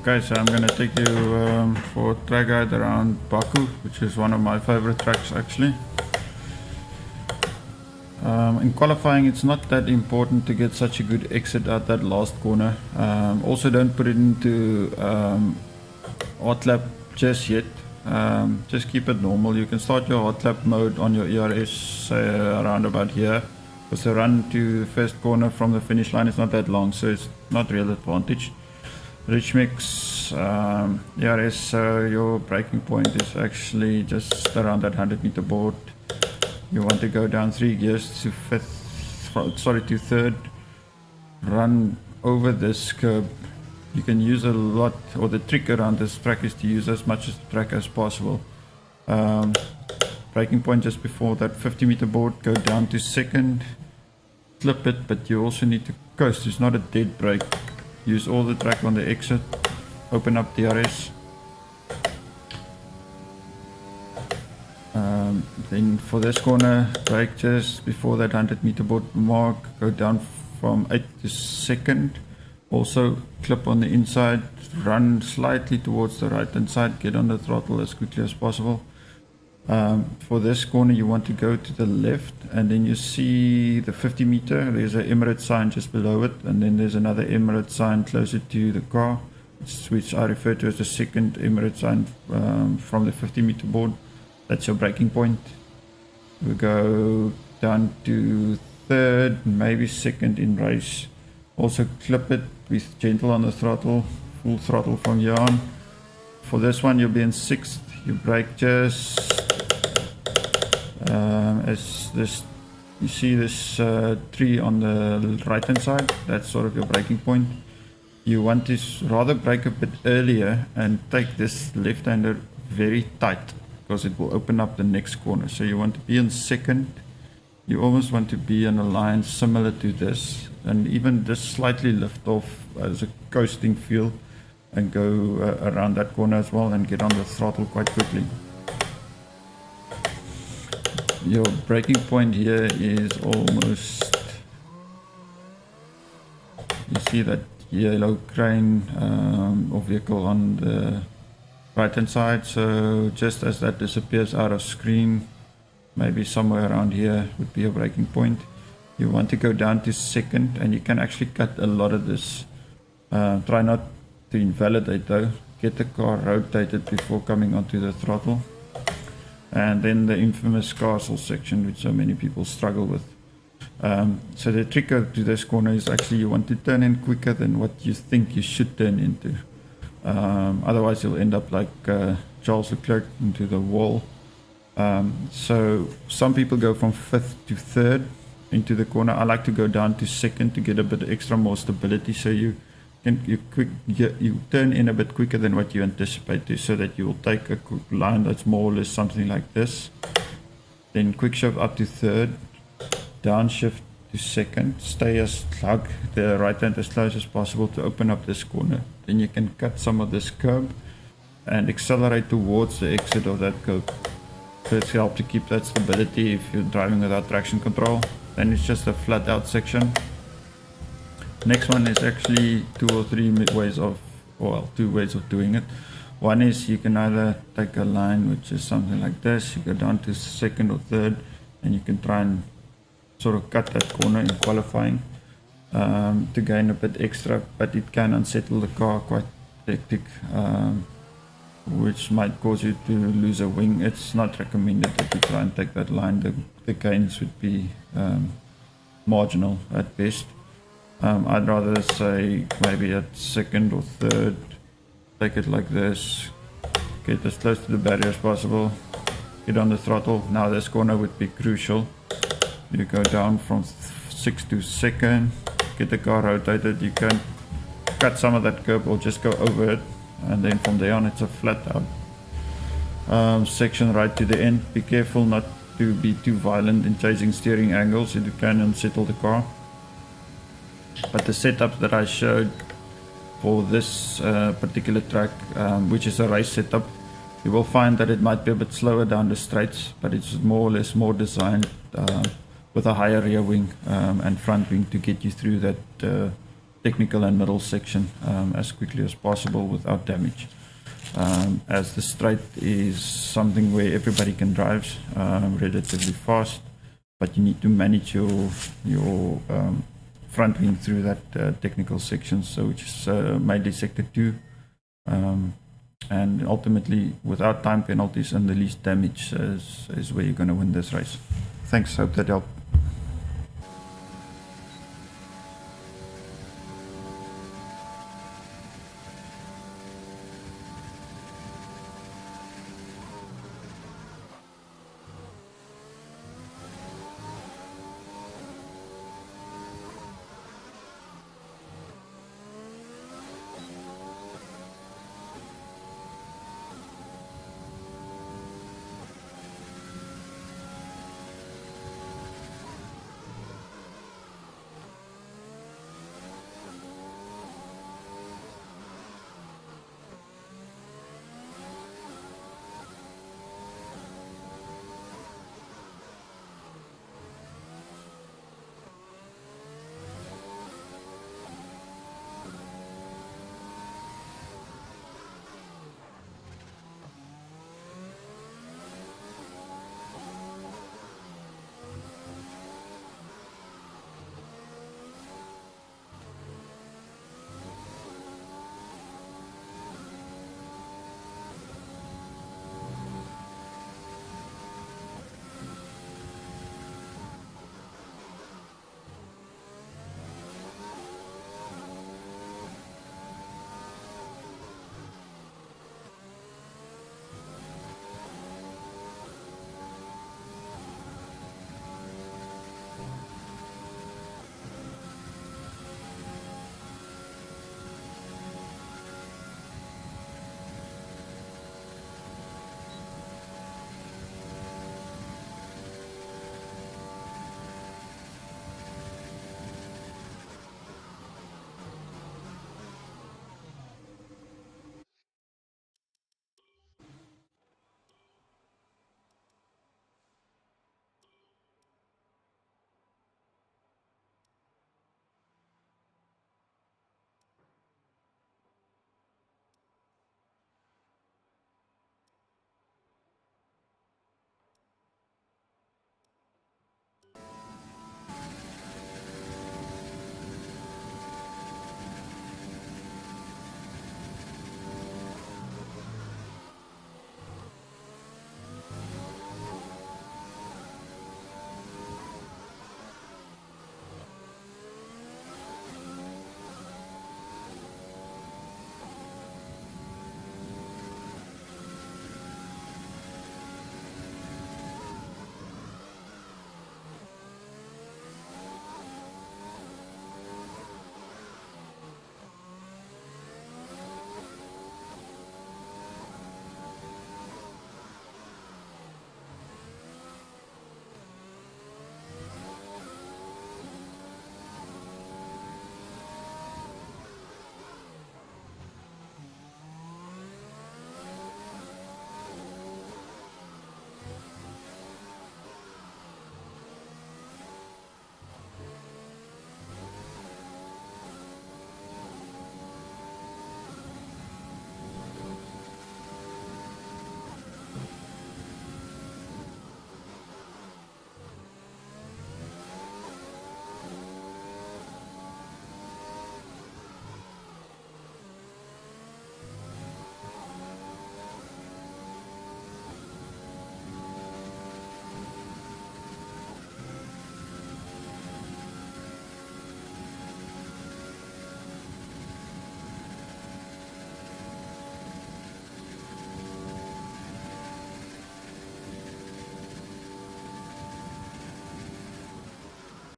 Okay, so I'm going to take you for a track ride around Baku, which is one of my favorite tracks actually. In qualifying, it's not that important to get such a good exit at that last corner. Also, don't put it into hot lap just yet. Just keep it normal. You can start your hot lap mode on your ERS around about here, because the run to the first corner from the finish line is not that long, so it's not real advantage. Rich mix ERS, so your braking point is actually just around that 100-meter board. You want to go down 3 gears to third, run over this curb. You can use a lot, or the trick around this track is to use as much of the track as possible. Braking point just before that 50-meter board, go down to second, clip it, but you also need to coast. It's not a dead brake. Use all the track on the exit, open up DRS. Then for this corner, brake just before that 100-meter board mark, go down from 8th to 2nd. Also clip on the inside, run slightly towards the right hand side, get on the throttle as quickly as possible. For this corner you want to go to the left, and then you see the 50-meter, there's an Emirates sign just below it, and then there's another Emirates sign closer to the car, which I refer to as the second Emirates sign from the 50-meter board. That's your braking point. We go down to third, maybe second in race. Also clip it with gentle on the throttle, full throttle from here on. For this one you'll be in 6th. You brake just as this, you see this tree on the right hand side, that's sort of your braking point. You want to rather brake a bit earlier and take this left hander very tight, because it will open up the next corner. So you want to be in 2nd. You almost want to be in a line similar to this, and even just slightly lift off as a coasting feel, and go around that corner as well and get on the throttle quite quickly. Your braking point here is almost, you see that yellow crane or vehicle on the right hand side, so just as that disappears out of screen, maybe somewhere around here would be a braking point. You want to go down to 2nd, and you can actually cut a lot of this. Try not to invalidate though, get the car rotated before coming onto the throttle. And then the infamous castle section, which so many people struggle with. So the trick to this corner is actually you want to turn in quicker than what you think you should turn into. Otherwise you'll end up like Charles Leclerc into the wall. So some people go from 5th to 3rd into the corner. I like to go down to 2nd to get a bit extra more stability, so you turn in a bit quicker than what you anticipate to, so that you will take a line that's more or less something like this. Then quick shift up to 3rd, downshift to 2nd, stay as hug the right hand as close as possible to open up this corner. Then you can cut some of this curb and accelerate towards the exit of that curb. So it's helped to keep that stability if you're driving without traction control. Then it's just a flat out section. Next one is actually 2 or 3 ways of, well, 2 ways of doing it. One is you can either take a line which is something like this, you go down to 2nd or 3rd, and you can try and sort of cut that corner in qualifying to gain a bit extra, but it can unsettle the car quite hectic, which might cause you to lose a wing. It's not recommended that you try and take that line. The gains would be marginal at best. I'd rather say maybe at 2nd or 3rd, take it like this, get as close to the barrier as possible, get on the throttle. Now this corner would be crucial. You go down from 6th to 2nd, get the car rotated. You can cut some of that curb or just go over it, and then from there on it's a flat out section right to the end. Be careful not to be too violent in chasing steering angles, it can unsettle the car. But the setup that I showed for this particular track, which is a race setup, you will find that it might be a bit slower down the straights, but it's more or less more designed with a higher rear wing and front wing to get you through that technical and middle section as quickly as possible without damage. As the straight is something where everybody can drive relatively fast, but you need to manage your front wing through that technical section, so which is mainly sector 2, and ultimately without time penalties and the least damage is where you're going to win this race. Thanks, hope that helped.